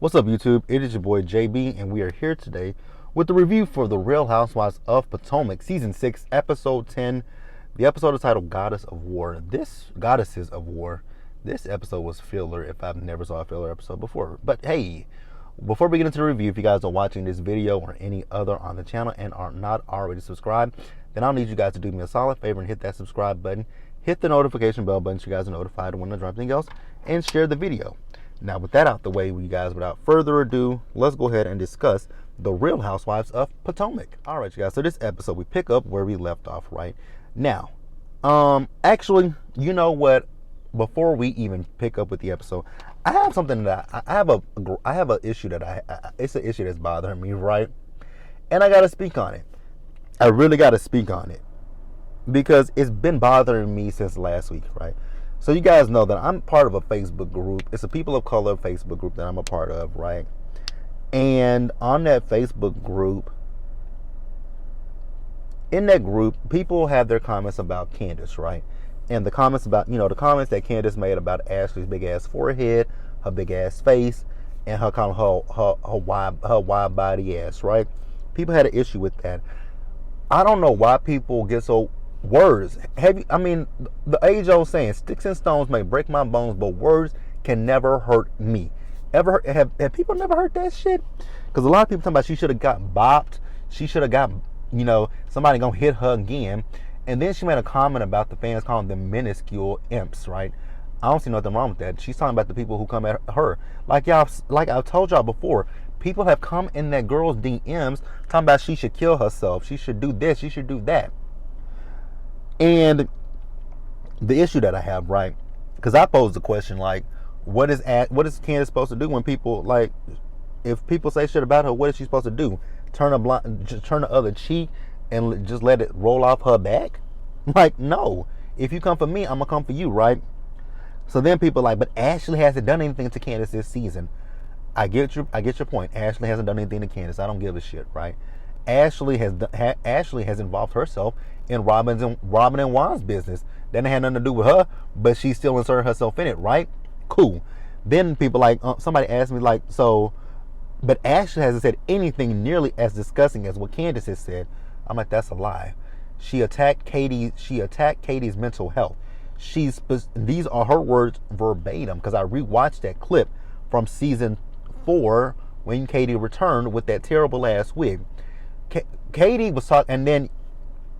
What's up, YouTube? It is your boy JB, and we are here today with the review for The Real Housewives of Potomac, Season 6, Episode 10. The episode is titled Goddesses of War. This episode was filler if I've never saw a filler episode before. But hey, before we get into the review, if you guys are watching this video or any other on the channel and are not already subscribed, then I'll need you guys to do me a solid favor and hit that subscribe button. Hit the notification bell button so you guys are notified when I drop anything else, and share the video. Now, with that out the way, you guys, without further ado, let's go ahead and discuss The Real Housewives of Potomac. All right, you guys, so this episode, we pick up where we left off right now. Actually, you know what? Before we even pick up with the episode, I have something that I have an issue that it's an issue that's bothering me, right? And I got to speak on it. I really got to speak on it because it's been bothering me since last week, right? So you guys know that I'm part of a Facebook group. It's a People of Color Facebook group that I'm a part of, right? And on that Facebook group, in that group, people have their comments about Candice, right? And the comments about, the comments that Candice made about Ashley's big ass forehead, her big ass face, and her kind of her wide body ass, right? People had an issue with that. I don't know why people get so words. The age-old saying, sticks and stones may break my bones, but words can never hurt me. Have people never heard that shit? Because a lot of people talking about she should have got bopped. She should have got, somebody gonna hit her again. And then she made a comment about the fans calling them minuscule imps, right? I don't see nothing wrong with that. She's talking about the people who come at her. Like I've told y'all before, people have come in that girl's DMs talking about she should kill herself. She should do this. She should do that. And the issue that I have, right? Because I posed the question, like, what is Candice supposed to do when people, like, if people say shit about her, what is she supposed to do? Turn the other cheek and just let it roll off her back? Like, no. If you come for me, I'm gonna come for you, right? So then people are like, but Ashley hasn't done anything to Candice this season. I get your point. Ashley hasn't done anything to Candice. I don't give a shit, right? Ashley has involved herself in Robin and Juan's business. That had nothing to do with her, but she still inserted herself in it, right? Cool. Then people like somebody asked me like, so, but Ashley hasn't said anything nearly as disgusting as what Candice has said. I'm like, that's a lie. She attacked Katie's mental health. These are her words verbatim, because I rewatched that clip from season 4 when Katie returned with that terrible ass wig. Katie was talking, and then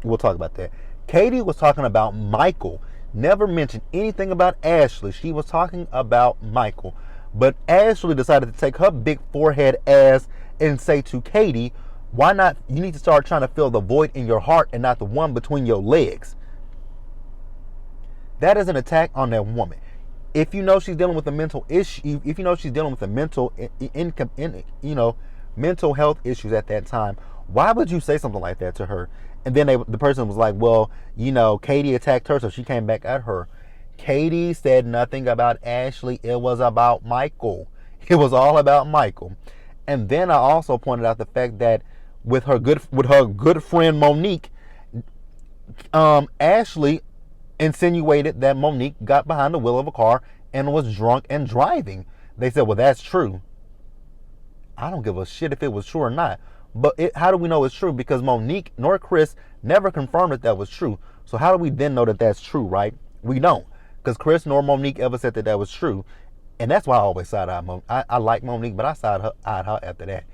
we'll talk about that. Katie was talking about Michael. Never mentioned anything about Ashley. She was talking about Michael. But Ashley decided to take her big forehead ass and say to Katie, why not, you need to start trying to fill the void in your heart and not the one between your legs. That is an attack on that woman. If you know she's dealing with a mental issue, if you know she's dealing with a mental health issues at that time, why would you say something like that to her? And then the person was like, well, Katie attacked her, so she came back at her. Katie said nothing about Ashley. It was about Michael. It was all about Michael. And then I also pointed out the fact that with her good friend Monique, Ashley insinuated that Monique got behind the wheel of a car and was drunk and driving. They said, well, that's true. I don't give a shit if it was true or not. But how do we know it's true? Because Monique nor Chris never confirmed that was true. So how do we then know that that's true, right? We don't. Because Chris nor Monique ever said that was true. And that's why I always side eye Monique. I like Monique, but I side eyed her after that.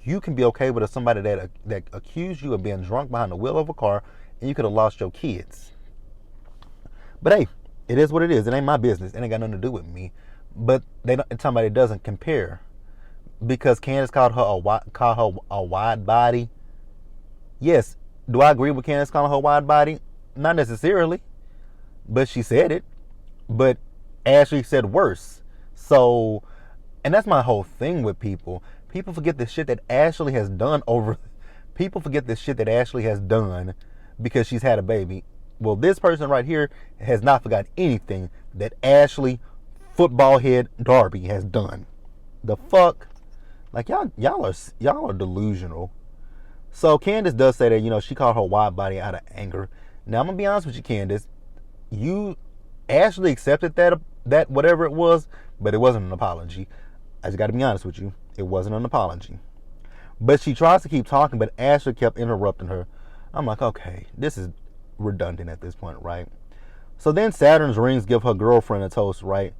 You can be okay with somebody that accused you of being drunk behind the wheel of a car and you could have lost your kids. But hey, it is what it is. It ain't my business. It ain't got nothing to do with me. But somebody doesn't compare. Because Candice called her a wide body. Yes, do I agree with Candice calling her a wide body? Not necessarily, but she said it. But Ashley said worse. So, and that's my whole thing with people. People forget the shit that Ashley has done People forget the shit that Ashley has done because she's had a baby. Well, this person right here has not forgotten anything that Ashley, football head Darby, has done. The fuck? Like, y'all are delusional. So Candice does say that, she called her wide body out of anger. Now I'm gonna be honest with you, Candice. You Ashley accepted that whatever it was, but it wasn't an apology. I just got to be honest with you. It wasn't an apology. But she tries to keep talking, but Ashley kept interrupting her. I'm like, okay, this is redundant at this point, right? So then Saturn's rings give her girlfriend a toast, right?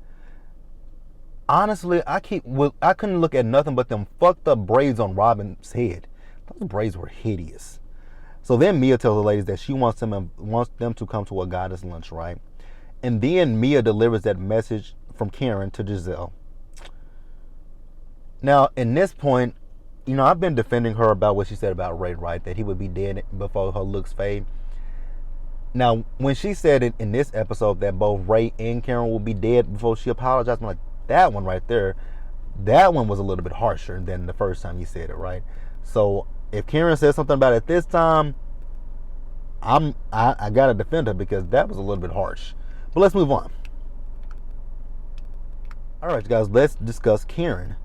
Honestly, I couldn't look at nothing but them fucked up braids on Robin's head. Those braids were hideous. So then Mia tells the ladies that she wants them to come to a goddess lunch, right? And then Mia delivers that message from Karen to Giselle. Now, in this point, I've been defending her about what she said about Ray, right? That he would be dead before her looks fade. Now, when she said it in this episode that both Ray and Karen will be dead before she apologized, I'm like, that one right there, that one was a little bit harsher than the first time you said it, right? So if Karen says something about it this time, I gotta defend her because that was a little bit harsh. But let's move on. All right, guys, let's discuss Karen.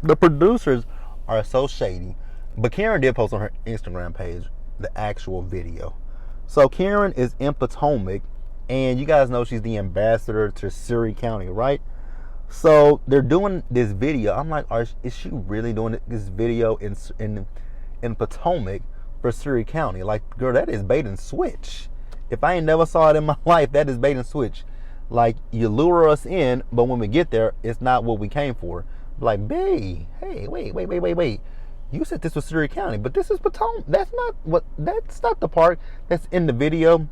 The producers are so shady, but Karen did post on her Instagram page the actual video. So Karen is in Potomac, and you guys know she's the ambassador to Surrey County, right? So they're doing this video. I'm like, is she really doing this video in Potomac for Surrey County? Like, girl, that is bait and switch. If I ain't never saw it in my life, that is bait and switch. Like, you lure us in, but when we get there, it's not what we came for. Like, babe, hey, wait. You said this was Surrey County, but this is Potomac. That's not the part that's in the video.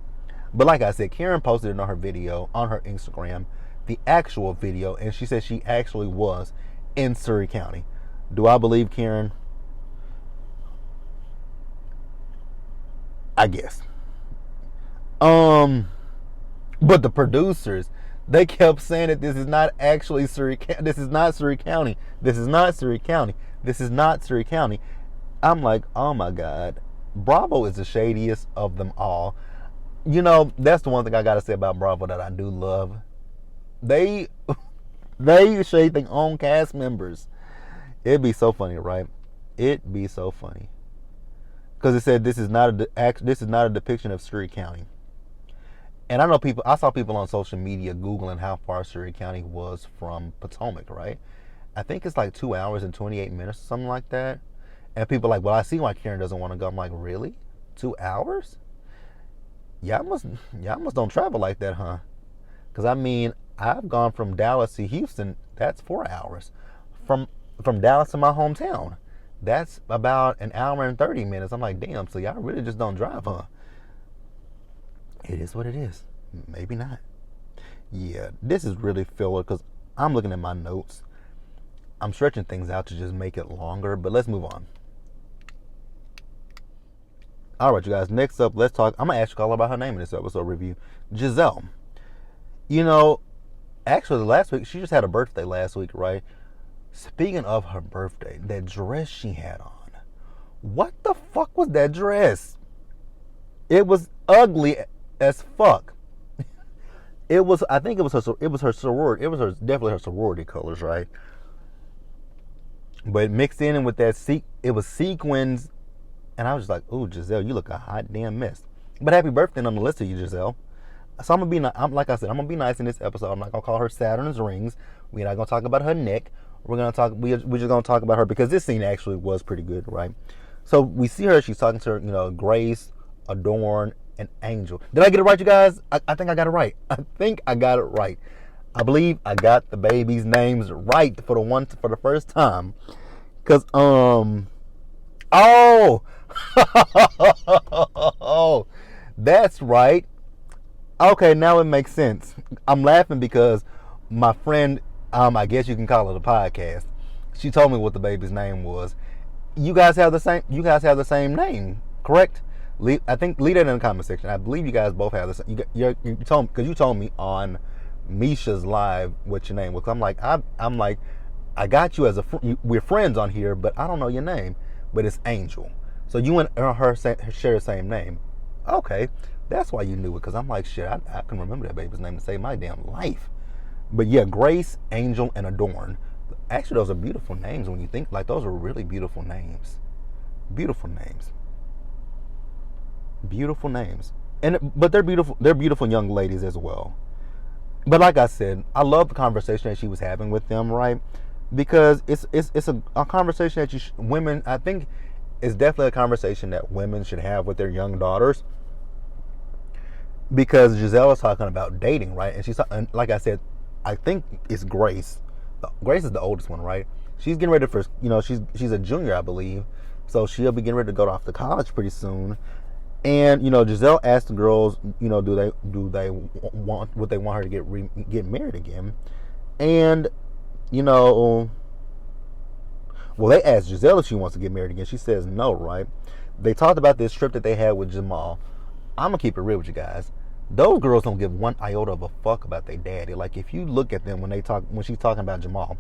But like I said, Karen posted it on her video, on her Instagram, the actual video, and she said she actually was in Surrey County. Do I believe Karen? I guess. But the producers, they kept saying that this is not actually Surrey County. This is not Surrey County. This is not Surrey County. This is not Surrey County. I'm like, oh my God. Bravo is the shadiest of them all. That's the one thing I gotta say about Bravo that I do love. They shade their own cast members. It'd be so funny, right? It'd be so funny. Because it said this is not a depiction of Surrey County. And I saw people on social media Googling how far Surrey County was from Potomac, right? I think it's like 2 hours and 28 minutes or something like that. And people are like, well, I see why Karen doesn't want to go. I'm like, really? 2 hours? Y'all must don't travel like that, huh? Because I mean, I've gone from Dallas to Houston. That's 4 hours. From Dallas to my hometown, that's about an hour and 30 minutes. I'm like, damn, so y'all really just don't drive, huh? It is what it is. Maybe not. Yeah, this is really filler because I'm looking at my notes. I'm stretching things out to just make it longer, but let's move on. All right, you guys, next up, let's talk. I'm going to ask you all about her name in this episode review. Giselle. Actually, last week, she just had a birthday last week, right? Speaking of her birthday, that dress she had on. What the fuck was that dress? It was ugly as fuck. I think it was her sorority. Definitely her sorority colors, right? But mixed in with that it was sequins, and I was just like, "Ooh, Giselle, you look a hot damn mess." But happy birthday nonetheless to you, Giselle. So I'm gonna be nice in this episode. I'm not gonna call her Saturn's rings. We're not gonna talk about her neck. We're just gonna talk about her because this scene actually was pretty good, right? So we see her. She's talking to her, Grace, Adorn, and Angel. Did I get it right, you guys? I think I got it right. I believe I got the babies' names right for the first time. Cause oh, that's right. Okay, now it makes sense. I'm laughing because my friend, I guess you can call it a podcast. She told me what the baby's name was. You guys have the same name, correct? I think leave that in the comment section. I believe you guys both have the same. You told me because you told me on Misha's live what your name was. I'm like, I got you as we're friends on here, but I don't know your name. But it's Angel. So you and her share the same name. Okay, that's why you knew it. Because I'm like, shit, I can remember that baby's name to save my damn life. But yeah, Grace, Angel, and Adorn. Actually, those are beautiful names when you think. Like, those are really beautiful names. Beautiful names. Beautiful names. But they're beautiful young ladies as well. But like I said, I love the conversation that she was having with them, right? Because it's a conversation that women, I think, is definitely a conversation that women should have with their young daughters. Because Giselle is talking about dating, right? And and like I said, I think it's Grace. Grace is the oldest one, right? She's getting ready for, she's a junior, I believe. So she'll be getting ready to go off to college pretty soon. And Giselle asked the girls, do they want, would they want her to get married again? And well, they asked Giselle if she wants to get married again. She says no, right? They talked about this trip that they had with Jamal. I'm gonna keep it real with you guys. Those girls don't give one iota of a fuck about their daddy. Like, if you look at them when she's talking about Jamal,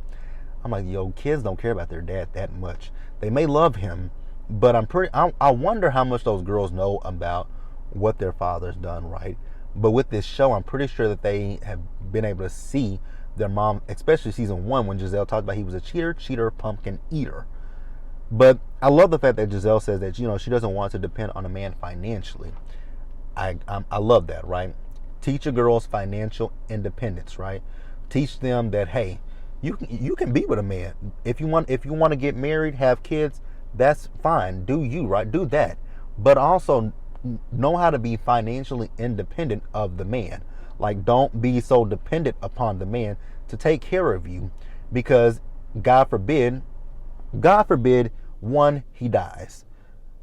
I'm like, yo, kids don't care about their dad that much. They may love him, but I wonder how much those girls know about what their father's done, right? But with this show, I'm pretty sure that they have been able to see their mom, especially season 1, when Giselle talked about he was a cheater, pumpkin eater. But I love the fact that Giselle says that she doesn't want to depend on a man financially. I love that, right? Teach your girls financial independence, right? Teach them that, hey, you can be with a man. If you want to get married, have kids, that's fine. Do you, right? Do that. But also know how to be financially independent of the man. Like, don't be so dependent upon the man to take care of you, because God forbid, one, he dies.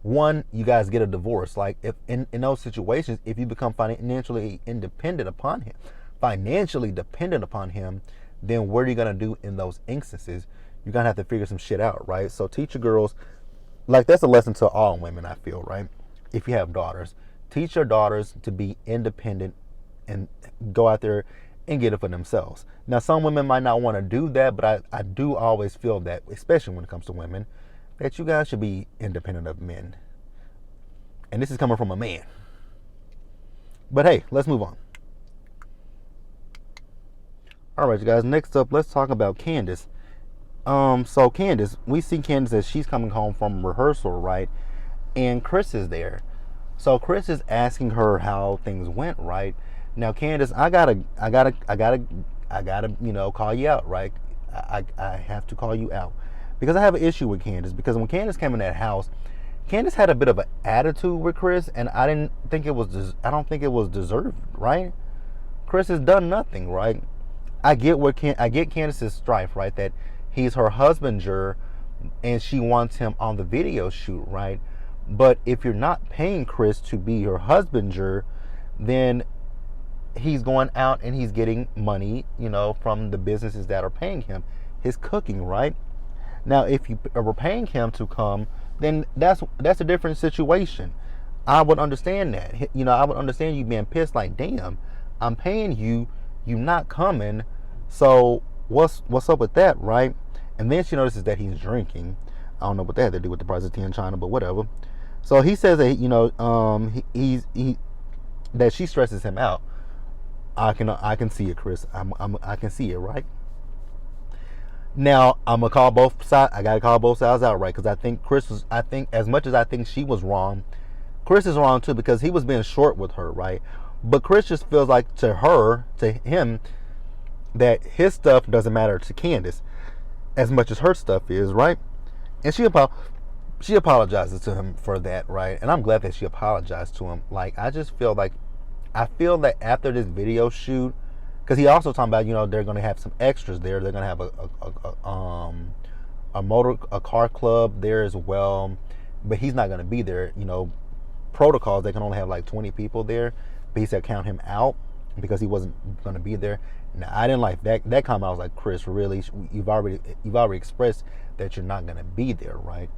One, you guys get a divorce. Like, if in those situations, if you become financially dependent upon him, then what are you gonna do in those instances? You're gonna have to figure some shit out, right? So teach your girls, like, that's a lesson to all women, I feel, right? If you have daughters, teach your daughters to be independent and go out there and get it for themselves. Now, some women might not want to do that, but I do always feel that, especially when it comes to women, that you guys should be independent of men. And this is coming from a man. But hey, let's move on. All right, you guys, next up, let's talk about Candice. So Candice, we see Candice as she's coming home from rehearsal, right? And Chris is there. So Chris is asking her how things went, right? Now, Candice, I gotta, call you out, right? I have to call you out, because I have an issue with Candice. Because when Candice came in that house, Candice had a bit of an attitude with Chris, and I don't think it was deserved, right? Chris has done nothing, right? I get Candice's strife, right? That he's her husbander, and she wants him on the video shoot, right? But if you're not paying Chris to be your husbander, then he's going out and he's getting money, from the businesses that are paying him his cooking, right? Now, if you were paying him to come, then that's a different situation. I would understand that. I would understand you being pissed, like, damn, I'm paying you, you not coming. So what's up with that, right? And then she notices that he's drinking. I don't know what that had to do with the price of tea in China, but whatever. So he says that that she stresses him out. I can see it, Chris. I can see it, right? Now, I'm gonna call both sides. I gotta call both sides out, right? Because I think as much as I think she was wrong, Chris is wrong too, because he was being short with her, right? But Chris just feels like to him, that his stuff doesn't matter to Candice as much as her stuff is, right? And she apologizes to him for that, right? And I'm glad that she apologized to him. Like, I feel that after this video shoot, because he also talking about, they're going to have some extras there. They're going to have a car club there as well, but he's not going to be there. Protocols, they can only have like 20 people there, but he said count him out because he wasn't going to be there. Now, I didn't like that comment. I was like, Chris, really, you've already expressed that you're not going to be there, right?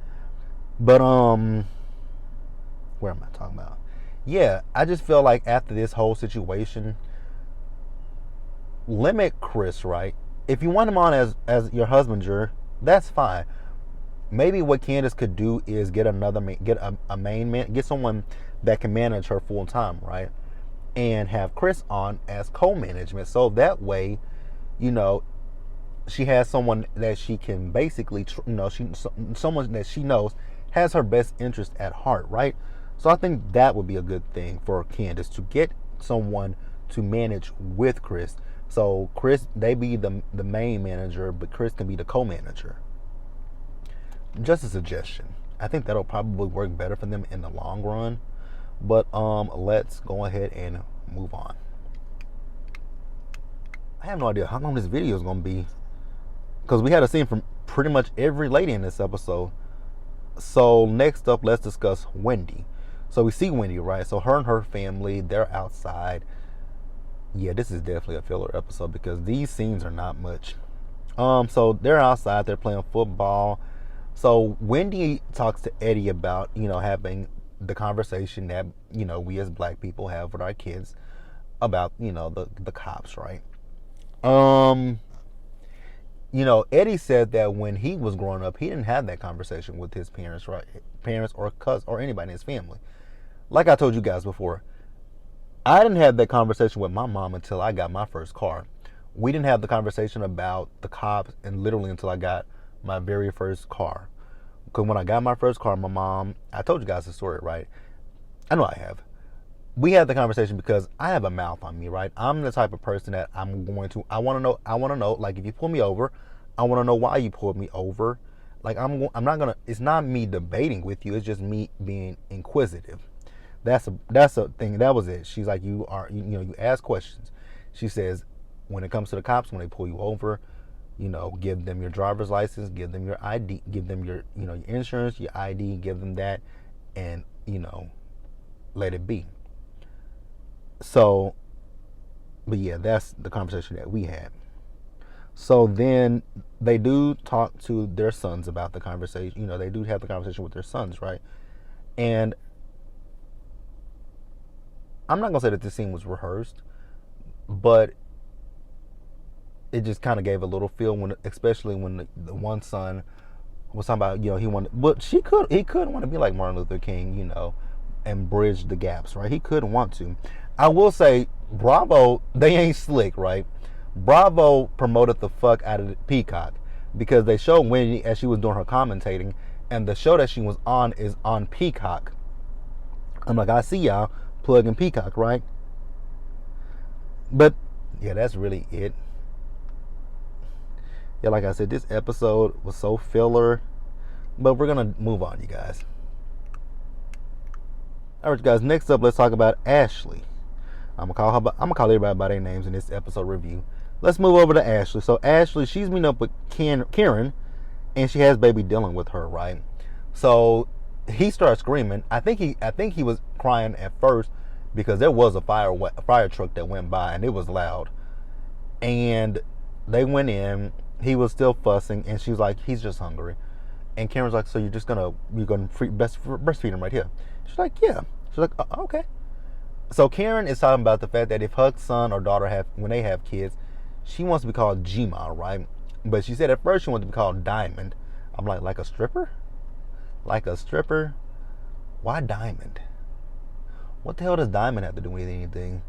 But where am I talking about? Yeah, I just feel like after this whole situation, limit Chris, right? If you want him on as your husbander, that's fine. Maybe what Candice could do is get a main man, get someone that can manage her full time, right? And have Chris on as co-management, so that way, she has someone that she can basically, someone that she knows has her best interest at heart, right? So I think that would be a good thing for Candice, to get someone to manage with Chris, So Chris, they be the main manager, but Chris can be the co-manager. Just a suggestion. I think that'll probably work better for them in the long run. But let's go ahead and move on. I have no idea how long this video is gonna be, because we had a scene from pretty much every lady in this episode. So next up, let's discuss Wendy. So we see Wendy, right? So her and her family, they're outside. Yeah, this is definitely a filler episode because these scenes are not much. So they're outside, they're playing football. So Wendy talks to Eddie about, having the conversation that, we as black people have with our kids about, the cops, right? Eddie said that when he was growing up, he didn't have that conversation with his parents, right? Parents or cousins or anybody in his family. Like I told you guys before, I didn't have that conversation with my mom until I got my first car. We didn't have the conversation about the cops and literally until I got my very first car. Because when I got my first car, my mom, I told you guys the story, right? I know I have. We had the conversation because I have a mouth on me, right? I'm the type of person that I want to know, like if you pull me over, I want to know why you pulled me over. Like it's not me debating with you, it's just me being inquisitive. That's a thing. That was it. She's like, you ask questions. She says, when it comes to the cops, when they pull you over, give them your driver's license, give them your ID, give them your, your insurance, your ID, give them that, and, let it be. So, but yeah, that's the conversation that we had. So then they do talk to their sons about the conversation. They do have the conversation with their sons, right? And I'm not going to say that this scene was rehearsed, but it just kind of gave a little feel especially when the one son was talking about, he wanted, but he could want to be like Martin Luther King, and bridge the gaps, right? He could want to. I will say, Bravo, they ain't slick, right? Bravo promoted the fuck out of Peacock because they showed Wendy as she was doing her commentating, and the show that she was on is on Peacock. I'm like, I see y'all plugging Peacock, right? But yeah, that's really it. Yeah, like I said, this episode was so filler, but we're gonna move on, you guys. All right, guys. Next up, let's talk about Ashley. I'm gonna call everybody by their names in this episode review. Let's move over to Ashley. So Ashley, she's meeting up with Karen, and she has baby Dylan with her, right? So he starts screaming. I think he was crying at first because there was a fire truck that went by and it was loud. And they went in. He was still fussing, and she was like, "He's just hungry." And Karen's like, "So you're gonna breastfeed him right here?" She's like, "Yeah." She's like, "Okay." So Karen is talking about the fact that if her son or daughter when they have kids, she wants to be called Gma, right? But she said at first she wanted to be called Diamond. I'm like a stripper? Like a stripper? Why Diamond? What the hell does Diamond have to do with anything?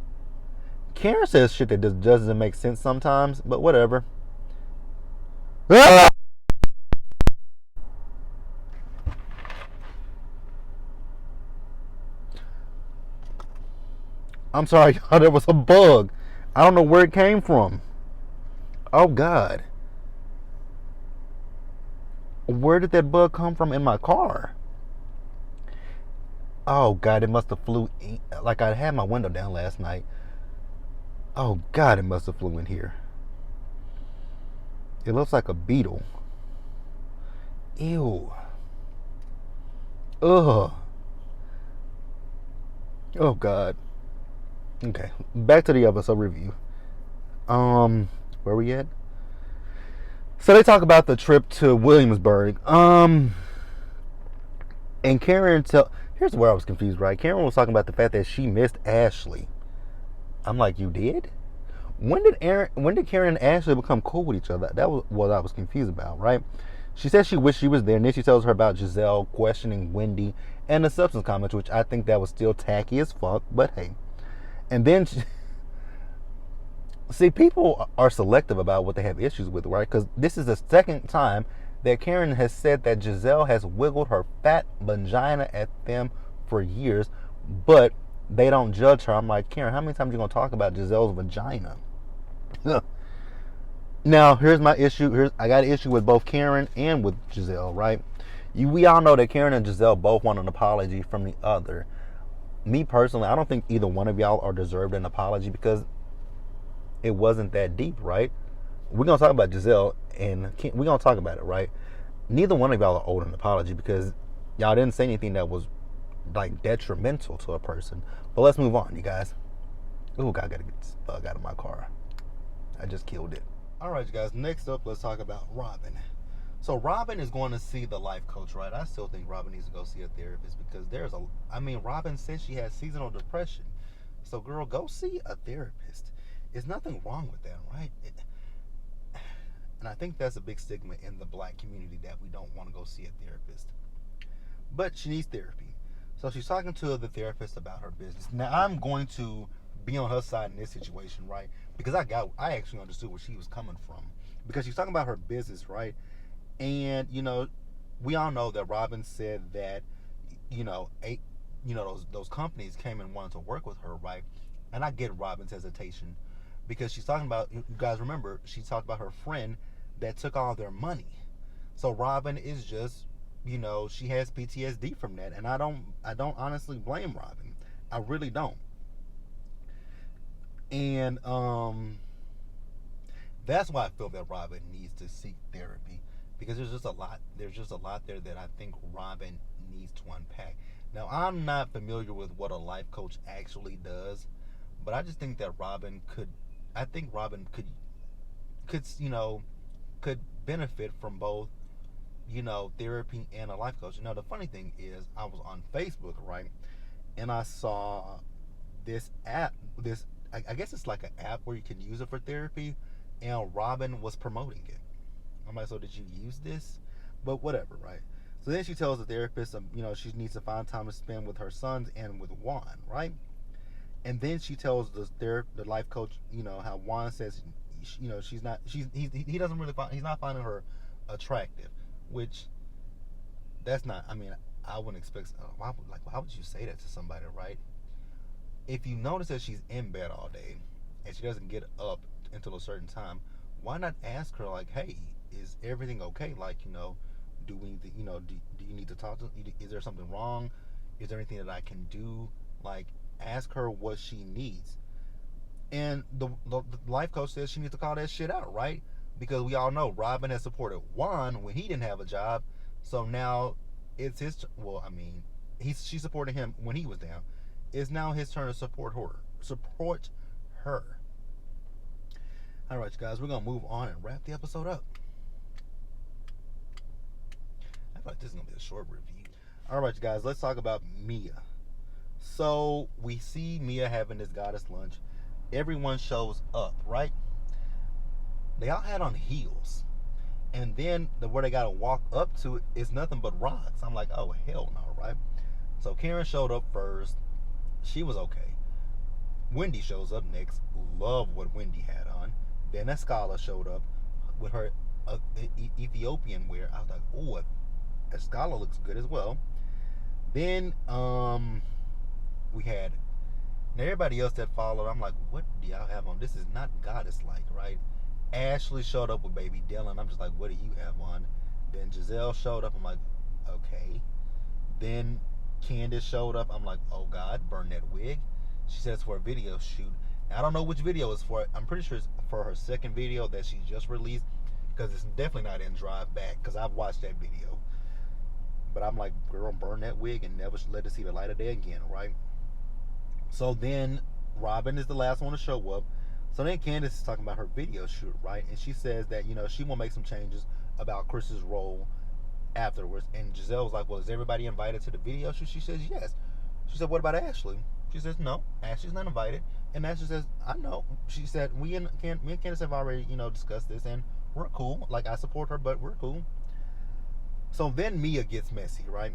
Karen says shit that just doesn't make sense sometimes, but whatever. I'm sorry, y'all, there was a bug. I don't know where it came from. Oh, God. Where did that bug come from in my car? Oh, God, it must have flew in. Like I had my window down last night. Oh, God, it must have flew in here. It looks like a beetle. Ew. Ugh. Oh, God. Okay, back to the episode review. Where we at? So they talk about the trip to Williamsburg. And Karen here's where I was confused, right? Karen was talking about the fact that she missed Ashley. I'm like, you did? When did Karen and Ashley become cool with each other? That was what I was confused about, right? She said she wished she was there, and then she tells her about Giselle questioning Wendy and the substance comments, which I think that was still tacky as fuck, but hey. And then, see, people are selective about what they have issues with, right? Because this is the second time that Karen has said that Giselle has wiggled her fat vagina at them for years, but they don't judge her. I'm like, Karen, how many times are you going to talk about Giselle's vagina? Now, here's my issue. I got an issue with both Karen and with Giselle, right? We all know that Karen and Giselle both want an apology from the other. Me personally, I don't think either one of y'all are deserved an apology because it wasn't that deep, right? We're gonna talk about Giselle and we're gonna talk about it, right? Neither one of y'all are owed an apology because y'all didn't say anything that was like detrimental to a person. But let's move on, you guys. Ooh, I gotta get this bug out of my car. I just killed it. All right, you guys. Next up, let's talk about Robin. So Robin is going to see the life coach, right? I still think Robin needs to go see a therapist because Robin said she has seasonal depression. So girl, go see a therapist. There's nothing wrong with that, right? And I think that's a big stigma in the black community that we don't want to go see a therapist. But she needs therapy. So she's talking to the therapist about her business. Now I'm going to be on her side in this situation, right? Because I actually understood where she was coming from. Because she's talking about her business, right? And we all know that Robin said that those companies came and wanted to work with her, right? And I get Robin's hesitation because she's talking about, you guys remember, she talked about her friend that took all their money. So Robin is just, she has PTSD from that, and I don't honestly blame Robin. I really don't. And that's why I feel that Robin needs to seek therapy because there's just a lot there that I think Robin needs to unpack. Now, I'm not familiar with what a life coach actually does, but I just think that Robin could benefit from both, therapy and a life coach. Now, the funny thing is, I was on Facebook, right, and I saw this app. I guess it's like an app where you can use it for therapy, and Robin was promoting it. I'm like, so did you use this? But whatever, right? So then she tells the therapist, she needs to find time to spend with her sons and with Juan, right? And then she tells the life coach, how Juan says, he doesn't really he's not finding her attractive, which that's not. I mean, I wouldn't expect. Why would you say that to somebody, right? If you notice that she's in bed all day and she doesn't get up until a certain time, why not ask her like, hey, is everything okay? Like, do we need to, do you need to talk to? Is there something wrong? Is there anything that I can do? Like, ask her what she needs. And the life coach says she needs to call that shit out, right? Because we all know Robin has supported Juan when he didn't have a job, so now it's his. Well, I mean, she supported him when he was down. It's now his turn to support her. All right, you guys, we're gonna move on and wrap the episode up. I feel like this is gonna be a short review. All right, you guys, let's talk about Mia. So we see Mia having this goddess lunch. Everyone shows up, right? They all had on heels, and then where they gotta walk up to is nothing but rocks. I'm like, oh hell no, right? So Karen showed up first. She was okay. Wendy shows up next. Love what Wendy had on. Then Escala showed up with her Ethiopian wear. I was like, oh, Escala looks good as well. Then we had everybody else that followed. I'm like, what do y'all have on? This is not goddess-like, right? Ashley showed up with baby Dylan. I'm just like, what do you have on? Then Giselle showed up. I'm like, okay. Then Candice showed up. I'm like, oh God, burn that wig. She says for a video shoot. I don't know which video it's for. I'm pretty sure it's for her second video that she just released, because it's definitely not in Drive Back, because I've watched that video. But I'm like, girl, burn that wig and never let it see the light of day again, right? So then Robin is the last one to show up. So then Candice is talking about her video shoot, right? And she says that, she will make some changes about Chris's role afterwards. And Giselle was like, well, is everybody invited to the video shoot? She says yes. She said, what about Ashley? She says, no, Ashley's not invited. And Ashley says, I know. She said, me and Candice have already, discussed this, and we're cool. Like, I support her, but we're cool. So then Mia gets messy, right?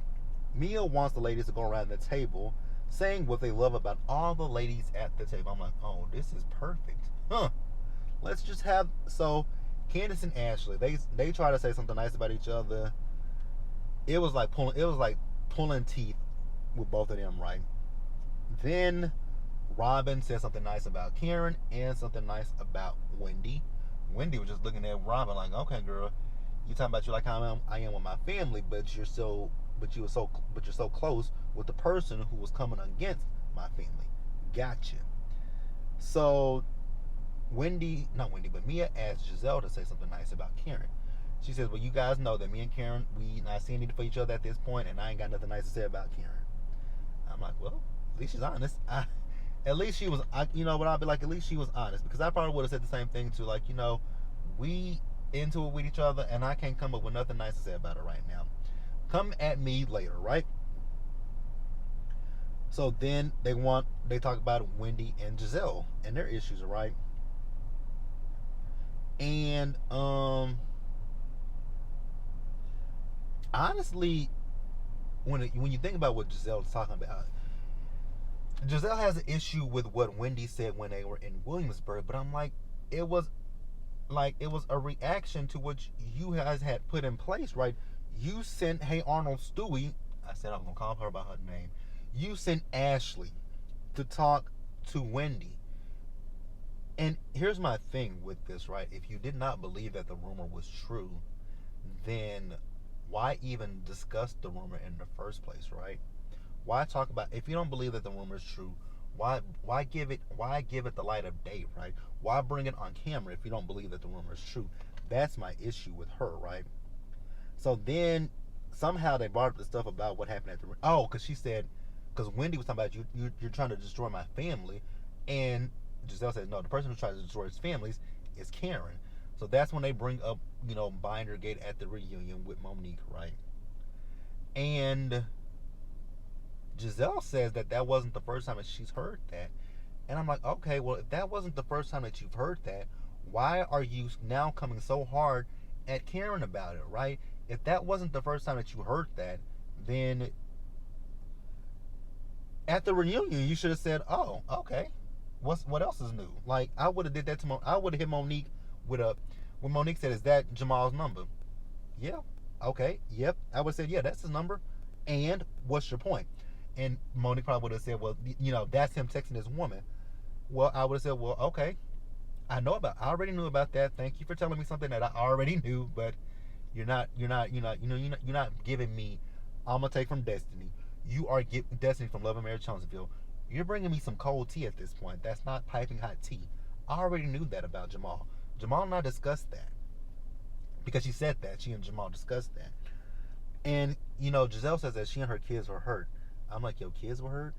Mia wants the ladies to go around the table saying what they love about all the ladies at the table. I'm like, oh, this is perfect. Let's just have... So Candice and Ashley, they try to say something nice about each other. It was like pulling teeth with both of them, right? Then Robin said something nice about Karen and something nice about Wendy. Wendy was just looking at Robin like, okay, girl, you talking about you like I am with my family, but you're so close with the person who was coming against my family. Gotcha. So not Wendy, but Mia asked Giselle to say something nice about Karen. She says, well, you guys know that me and Karen, we not seeing anything for each other at this point, and I ain't got nothing nice to say about Karen. I'm like, well, at least she's honest. At least she was, you know what, I'll be like, at least she was honest. Because I probably would have said the same thing too. Like, we into it with each other, and I can't come up with nothing nice to say about it right now. Come at me later, right? So then they talk about Wendy and Giselle and their issues, right? And honestly, when you think about what Giselle's talking about, Giselle has an issue with what Wendy said when they were in Williamsburg, but I'm like, it was a reaction to what you guys had put in place, right? You sent Hey Arnold Stewie, I said I was gonna call her by her name. You sent Ashley to talk to Wendy. And here's my thing with this, right? If you did not believe that the rumor was true, then why even discuss the rumor in the first place, right? Why talk about, if you don't believe that the rumor is true, why give it the light of day, right? Why bring it on camera if you don't believe that the rumor is true? That's my issue with her, right? So then somehow they brought up the stuff about what happened at the because Wendy was talking about you're trying to destroy my family, and Giselle says no, the person who tries to destroy his families is Karen. So that's when they bring up Bindergate at the reunion with Monique, right? And Giselle says that wasn't the first time that she's heard that. And I'm like, okay, well, if that wasn't the first time that you've heard that, why are you now coming so hard at Karen about it, right? If that wasn't the first time that you heard that, then at the reunion you should have said, oh, okay, what else is new? Like, I would have did that to I would have hit Monique when Monique said, is that Jamal's number? Yeah. Okay. Yep. I would have said, yeah, that's his number. And what's your point? And Monique probably would have said, well, that's him texting his woman. Well, I would have said, well, okay, I already knew about that. Thank you for telling me something that I already knew, but you're not giving me, I'm gonna take from Destiny. You are getting Destiny from Love and Marriage Jonesville. You're bringing me some cold tea at this point. That's not piping hot tea. I already knew that about Jamal. Jamal and I discussed that. Because she said that. She and Jamal discussed that. And, Giselle says that she and her kids were hurt. I'm like, your kids were hurt?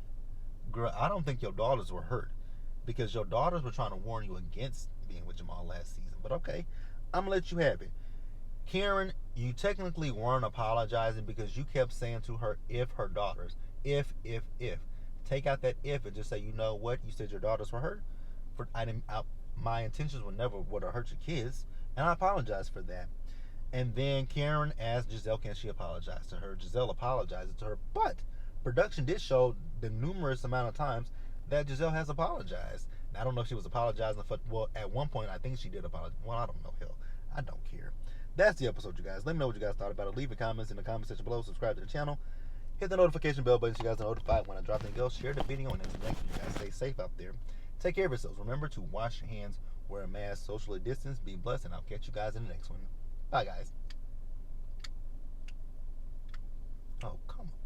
Girl, I don't think your daughters were hurt. Because your daughters were trying to warn you against being with Jamal last season. But okay, I'm going to let you have it. Karen, you technically weren't apologizing because you kept saying to her, if her daughters. If. Take out that if and just say, you know what? You said your daughters were hurt. My intentions were never to hurt your kids. And I apologize for that. And then Karen asked Giselle, can she apologize to her? Giselle apologized to her. But production did show the numerous amount of times that Giselle has apologized. Now, I don't know if she was apologizing for, well, at one point, I think she did apologize. Well, I don't know. Hell, I don't care. That's the episode, you guys. Let me know what you guys thought about it. Leave your comments in the comment section below. Subscribe to the channel. Hit the notification bell button so you guys are notified when I drop anything else. Share the video and thank you guys. Stay safe out there. Take care of yourselves. Remember to wash your hands, wear a mask, socially distance, be blessed, and I'll catch you guys in the next one. Bye, guys. Oh, come on.